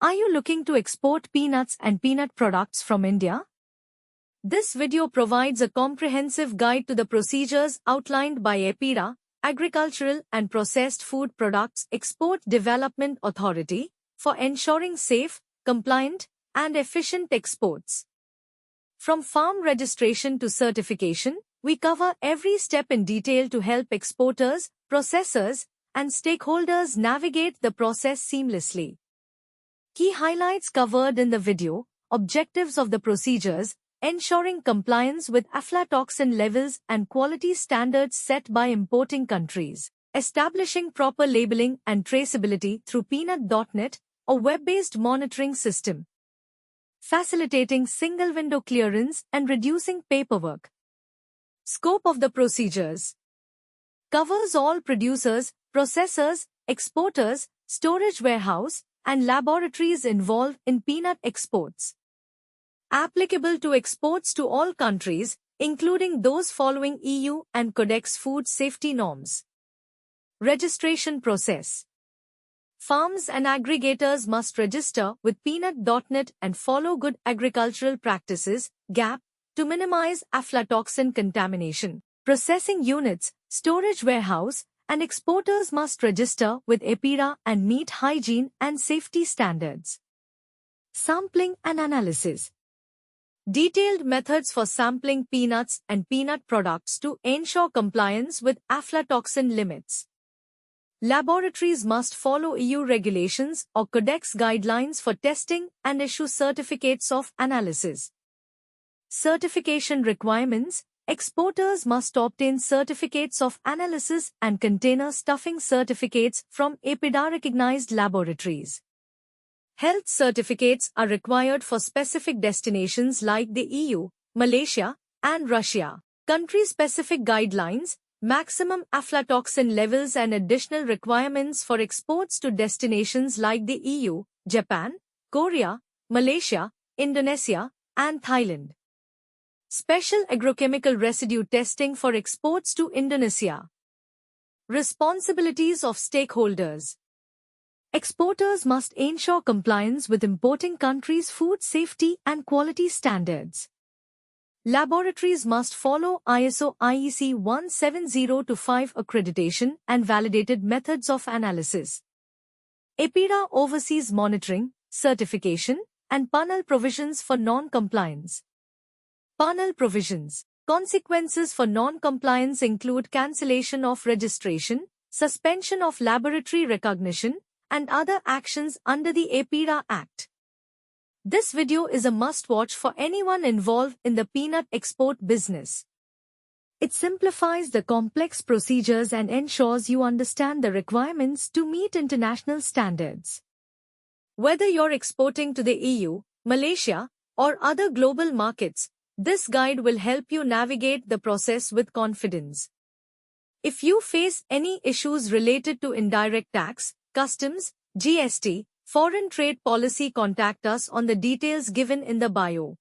Are you looking to export peanuts and peanut products from India? This video provides a comprehensive guide to the procedures outlined by APIRA, Agricultural and Processed Food Products Export Development Authority, for ensuring safe, compliant, and efficient exports. From farm registration to certification, we cover every step in detail to help exporters, processors, and stakeholders navigate the process seamlessly. Key highlights covered in the video: objectives of the procedures, ensuring compliance with aflatoxin levels and quality standards set by importing countries, establishing proper labeling and traceability through Peanut.net, a web-based monitoring system, facilitating single-window clearance and reducing paperwork. Scope of the procedures covers all producers, processors, exporters, storage warehouse, and laboratories involved in peanut exports. Applicable to exports to all countries, including those following EU and Codex food safety norms. Registration process. Farms and aggregators must register with Peanut.net and follow Good Agricultural Practices (GAP) to minimize aflatoxin contamination. Processing units, storage warehouse, and exporters must register with APIRA and meet hygiene and safety standards. Sampling and analysis. Detailed methods for sampling peanuts and peanut products to ensure compliance with aflatoxin limits. Laboratories must follow EU regulations or Codex guidelines for testing and issue certificates of analysis. Certification requirements. Exporters must obtain certificates of analysis and container stuffing certificates from APIRA-recognized laboratories. Health certificates are required for specific destinations like the EU, Malaysia, and Russia. Country-specific guidelines, maximum aflatoxin levels and additional requirements for exports to destinations like the EU, Japan, Korea, Malaysia, Indonesia, and Thailand. Special agrochemical residue testing for exports to Indonesia. Responsibilities of stakeholders. Exporters must ensure compliance with importing countries' food safety and quality standards. Laboratories must follow ISO IEC 17025 accreditation and validated methods of analysis. APIRA oversees monitoring, certification, and panel provisions for non-compliance. Panel provisions. Consequences for non-compliance include cancellation of registration, suspension of laboratory recognition, and other actions under the APIRA Act. This video is a must-watch for anyone involved in the peanut export business. It simplifies the complex procedures and ensures you understand the requirements to meet international standards. Whether you're exporting to the EU, Malaysia, or other global markets, this guide will help you navigate the process with confidence. If you face any issues related to indirect tax, customs, GST, foreign trade policy, contact us on the details given in the bio.